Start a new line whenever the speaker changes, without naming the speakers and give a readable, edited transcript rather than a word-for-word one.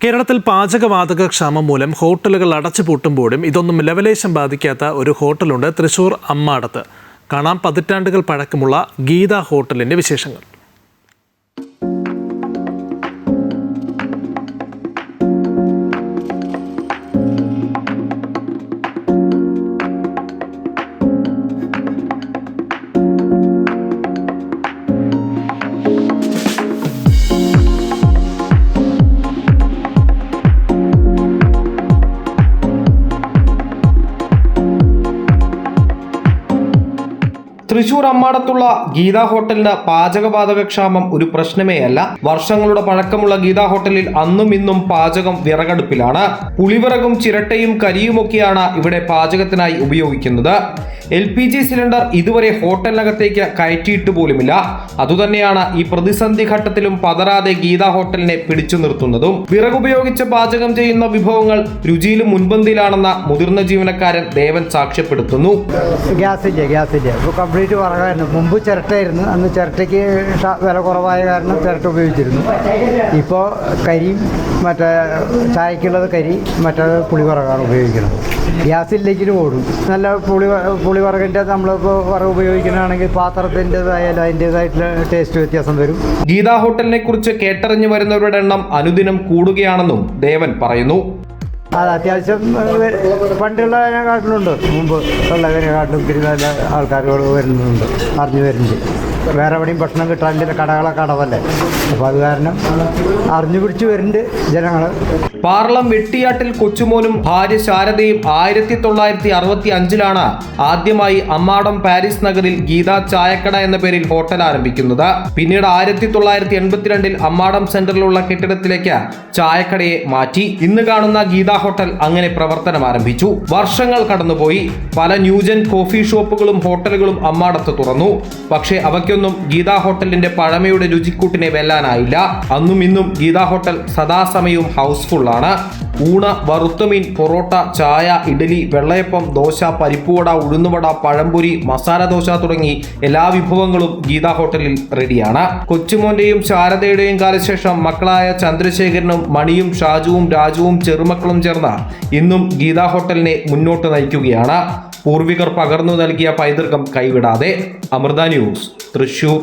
കേരളത്തിൽ പാചകവാതക ക്ഷാമം മൂലം ഹോട്ടലുകൾ അടച്ചുപൂട്ടുമ്പോഴും ഇതൊന്നും ലവലേശം ബാധിക്കാത്ത ഒരു ഹോട്ടലുണ്ട് തൃശൂർ അമ്മാടത്ത്. കാണാം പതിറ്റാണ്ടുകൾ പഴക്കമുള്ള ഗീത ഹോട്ടലിന്റെ വിശേഷങ്ങൾ.
തൃശൂർ അമ്മാടത്തുള്ള ഗീത ഹോട്ടലിന് പാചകവാതക ക്ഷാമം ഒരു പ്രശ്നമേ അല്ല. വർഷങ്ങളുടെ പഴക്കമുള്ള ഗീത ഹോട്ടലിൽ അന്നും ഇന്നും പാചകം വിറകടുപ്പിലാണ്. പുളിവിറകും ചിരട്ടയും കരിയുമൊക്കെയാണ് ഇവിടെ പാചകത്തിനായി ഉപയോഗിക്കുന്നത്. LPG സിലിണ്ടർ ഇതുവരെ ഹോട്ടലിനകത്തേക്ക് കയറ്റിയിട്ട് പോലുമില്ല. അതുതന്നെയാണ് ഈ പ്രതിസന്ധി ഘട്ടത്തിലും പതറാതെ ഗീത ഹോട്ടലിനെ പിടിച്ചു നിർത്തുന്നതും. വിറകുപയോഗിച്ച് പാചകം ചെയ്യുന്ന വിഭവങ്ങൾ രുചിയിലും മുൻപന്തിയിലാണെന്ന മുതിർന്ന ജീവനക്കാരൻ ദേവൻ സാക്ഷ്യപ്പെടുത്തുന്നു.
ഗ്യാസില്ല കംപ്ലീറ്റ് വിറകായിരുന്നു. മുമ്പ് ചിരട്ടയായിരുന്നു. അന്ന് ചിരട്ടയ്ക്ക് വില കുറവായ കാരണം ചിരട്ട ഉപയോഗിച്ചിരുന്നു. ഇപ്പോൾ കരിയും മറ്റേ ചായക്കുള്ളത് കരി, മറ്റേത് പുളിവിറകാണ് ഉപയോഗിക്കുന്നത്. ഗ്യാസില്ലെങ്കിലും ഓടും. നല്ല പുളിവിറകിൻ്റെ നമ്മളിപ്പോൾ വിറക് ഉപയോഗിക്കുന്നതാണെങ്കിൽ പാത്രത്തിൻ്റെതായാലും അതിൻ്റെതായിട്ടുള്ള ടേസ്റ്റ് വ്യത്യാസം വരും.
ഗീത ഹോട്ടലിനെ കുറിച്ച് കേട്ടറിഞ്ഞു വരുന്നവരുടെ എണ്ണം അനുദിനം കൂടുകയാണെന്നും ദേവൻ പറയുന്നു.
അത് അത്യാവശ്യം പണ്ടുള്ളതിനെക്കാട്ടിലുണ്ട്. മുമ്പ് ഉള്ളതിനെക്കാട്ടിലും ഒത്തിരി നല്ല ആൾക്കാരുകൾ വരുന്നുണ്ട്, അറിഞ്ഞു വരുന്നുണ്ട്. വേറെ എവിടെയും ഭക്ഷണം കിട്ടാനില്ല, കടകളൊക്കെ അടവല്ലേ. അപ്പോൾ അത് കാരണം അറിഞ്ഞു പിടിച്ച് വരുന്നുണ്ട് ജനങ്ങൾ.
പാർളം വെട്ടിയാട്ടിൽ കൊച്ചുമോനും ഭാര്യ ശാരദയും 1965 ആദ്യമായി അമ്മാടം പാരീസ് നഗറിൽ ഗീത ചായക്കട എന്ന പേരിൽ ഹോട്ടൽ ആരംഭിക്കുന്നത്. പിന്നീട് 1982 അമ്മാടം സെന്ററിലുള്ള കെട്ടിടത്തിലേക്ക് ചായക്കടയെ മാറ്റി. ഇന്ന് കാണുന്ന ഗീത ഹോട്ടൽ അങ്ങനെ പ്രവർത്തനം ആരംഭിച്ചു. വർഷങ്ങൾ കടന്നുപോയി. പല ന്യൂജൻ കോഫി ഷോപ്പുകളും ഹോട്ടലുകളും അമ്മാടത്ത് തുറന്നു. പക്ഷേ അവയ്ക്കൊന്നും ഗീത ഹോട്ടലിന്റെ പഴമയുടെ രുചിക്കൂട്ടിനെ വെല്ലാനായില്ല. അന്നും ഇന്നും ഗീത ഹോട്ടൽ സദാസമയവും ഹൗസ്ഫുൾ ആണ്. ഊണ, വറുത്തമീൻ, പൊറോട്ട, ചായ, ഇഡലി, വെള്ളയപ്പം, ദോശ, പരിപ്പുവട, ഉഴുന്നുവട, പഴംപൊരി, മസാല ദോശ തുടങ്ങി എല്ലാ വിഭവങ്ങളും ഗീത ഹോട്ടലിൽ റെഡിയാണ്. കൊച്ചുമോന്റെയും ശാരദയുടെയും കാലശേഷം മക്കളായ ചന്ദ്രശേഖരനും മണിയും ഷാജുവും രാജുവും ചെറുമക്കളും ചേർന്ന് ഇന്നും ഗീത ഹോട്ടലിനെ മുന്നോട്ട് നയിക്കുകയാണ്. പൂർവികർ പകർന്നു നൽകിയ പൈതൃകം കൈവിടാതെ. അമൃത ന്യൂസ്, തൃശൂർ.